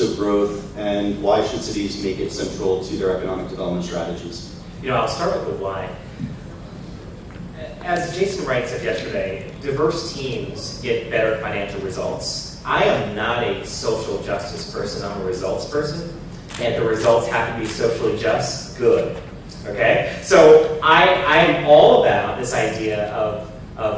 of growth, and why should cities make it central to their economic development strategies? I'll start with the why. As Jason Wright said yesterday, diverse teams get better financial results. I am not a social justice person, I'm a results person. And if the results have to be socially just, good. Okay? So I'm all about this idea of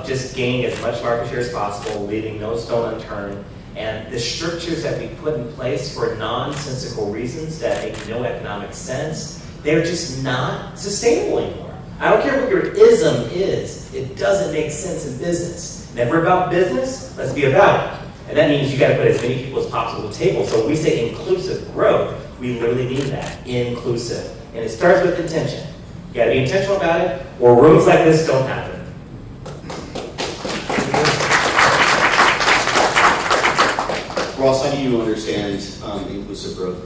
just gaining as much market share as possible, leaving no stone unturned. And the structures that we put in place for nonsensical reasons that make no economic sense, they're just not sustainable anymore. I don't care what your ism is, it doesn't make sense in business. Never about business, let's be about it. And that means you gotta put as many people as possible at the table. So when we say inclusive growth, we literally mean that, inclusive. And it starts with intention. You gotta be intentional about it, or rooms like this don't happen. Ross, how do you understand inclusive growth?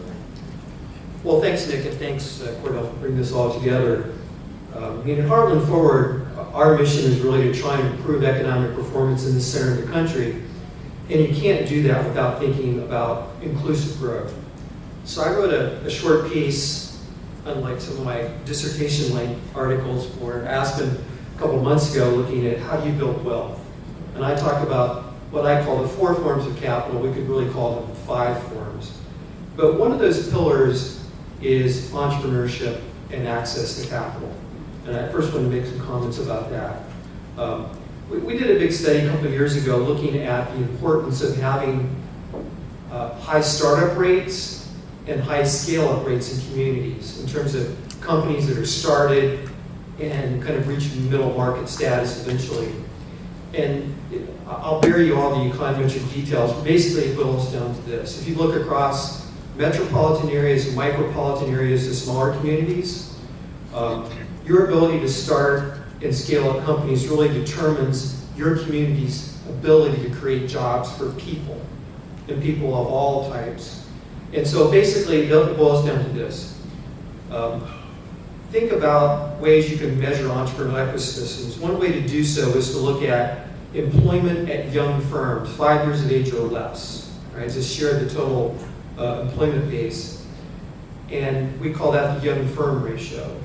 Well, thanks, Nick, and thanks, Cordell, for bringing this all together. In Heartland Forward, our mission is really to try and improve economic performance in the center of the country. And you can't do that without thinking about inclusive growth. So I wrote a short piece, unlike some of my dissertation-length articles for Aspen a couple months ago, looking at how do you build wealth. And I talk about what I call the 4 forms of capital. We could really call them 5 forms. But one of those pillars is entrepreneurship and access to capital. And I first want to make some comments about that. We did a big study a couple of years ago looking at the importance of having high startup rates and high scale-up rates in communities in terms of companies that are started and kind of reaching middle market status eventually. And I'll bear you all the econometric details, but basically it boils down to this. If you look across metropolitan areas and micropolitan areas to smaller communities, your ability to start and scale up companies really determines your community's ability to create jobs for people, and people of all types. And so basically it boils down to this. Think about ways you can measure entrepreneurial ecosystems. One way to do so is to look at employment at young firms, 5 years of age or less, right? To share the total employment base. And we call that the young firm ratio.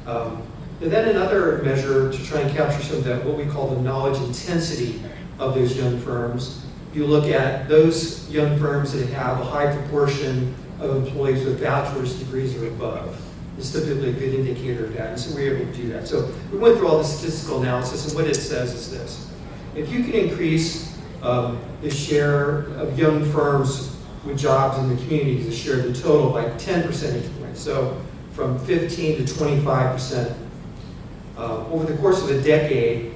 And then another measure to try and capture some of that, what we call the knowledge intensity of those young firms. You look at those young firms that have a high proportion of employees with bachelor's degrees or above. It's typically a good indicator of that, and so we're able to do that. So we went through all the statistical analysis, and what it says is this. If you can increase the share of young firms with jobs in the communities, the share of the total by 10 percentage points, so from 15 to 25%, over the course of a decade,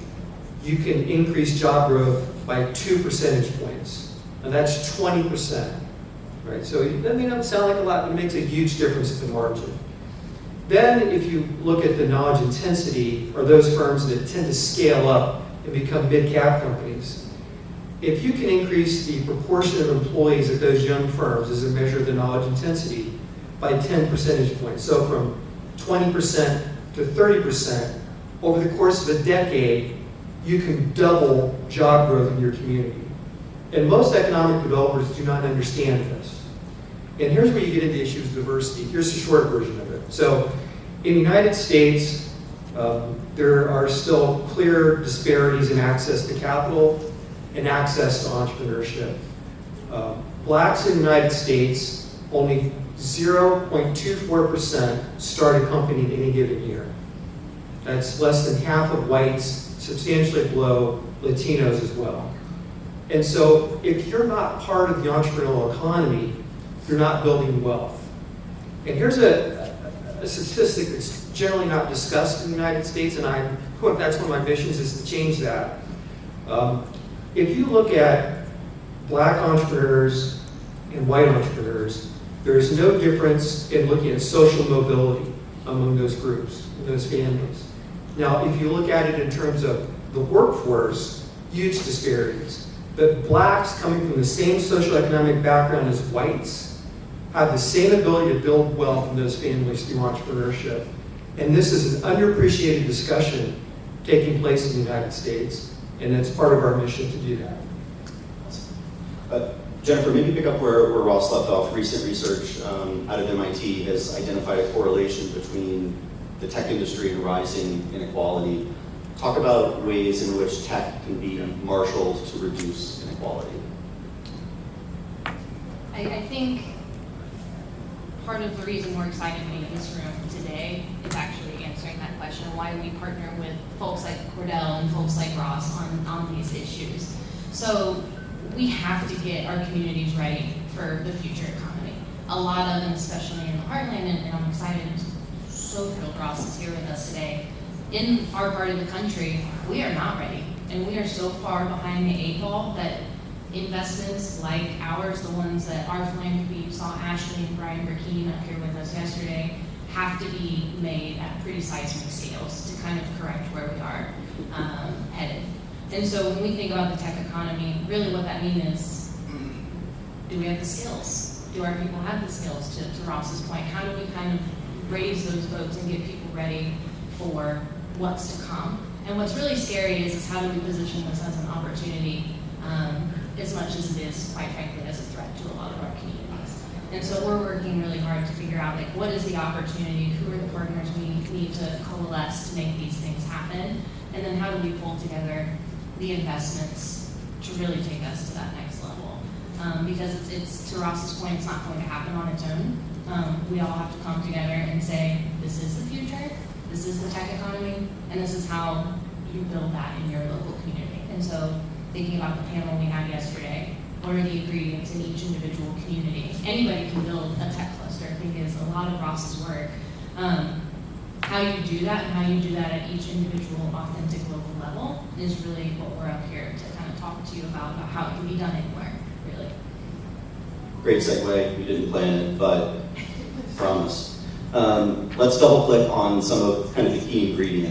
you can increase job growth by 2 percentage points, and that's 20%, right? So that may not sound like a lot, but it makes a huge difference at the margin. Then if you look at the knowledge intensity, or those firms that tend to scale up and become mid-cap companies, if you can increase the proportion of employees at those young firms as a measure of the knowledge intensity by 10 percentage points, so from 20% to 30%, over the course of a decade, you can double job growth in your community. And most economic developers do not understand this. And here's where you get into issues of diversity. Here's the short version of it. So in the United States, there are still clear disparities in access to capital and access to entrepreneurship. Blacks in the United States, only 0.24% start a company in any given year. That's less than half of whites, substantially below Latinos as well. And so if you're not part of the entrepreneurial economy, you're not building wealth. And here's a statistic that's generally not discussed in the United States, and that's one of my missions, is to change that. If you look at black entrepreneurs and white entrepreneurs, there is no difference in looking at social mobility among those groups, those families. Now, if you look at it in terms of the workforce, huge disparities. But blacks coming from the same socioeconomic background as whites have the same ability to build wealth in those families through entrepreneurship. And this is an underappreciated discussion taking place in the United States, and it's part of our mission to do that. Jennifer, maybe pick up where Ross left off. Recent research out of MIT has identified a correlation between the tech industry and rising inequality. Talk about ways in which tech can be marshaled to reduce inequality. I think part of the reason we're excited to be in this room today is actually answering that question of why we partner with folks like Cordell and folks like Ross on these issues. So we have to get our communities ready for the future economy. A lot of them, especially in the heartland, and I'm excited, so thrilled Ross is here with us today. In our part of the country, we are not ready, and we are so far behind the 8 ball that investments like ours, the ones that our philanthropy, you saw Ashley and Brian Burkeen up here with us yesterday, have to be made at pretty seismic scales to kind of correct where we are headed. And so when we think about the tech economy, really what that means is, do we have the skills? Do our people have the skills, to Ross's point? How do we kind of raise those boats and get people ready for what's to come? And what's really scary is how do we position this as an opportunity as much as it is, quite frankly, as a threat to a lot of our communities. And so we're working really hard to figure out, like, what is the opportunity, who are the partners we need to coalesce to make these things happen, and then how do we pull together the investments to really take us to that next level. Because it's, to Ross's point, it's not going to happen on its own. We all have to come together and say, this is the future, this is the tech economy, and this is how you build that in your local community. And so, thinking about the panel we had yesterday, what are the ingredients in each individual community? Anybody can build a tech cluster. I think is a lot of Ross's work. How you do that and how you do that at each individual authentic local level is really what we're up here to kind of talk to you about how it can be done anywhere, really. Great segue. We didn't plan it, but promise. Let's double click on some of kind of the key ingredients.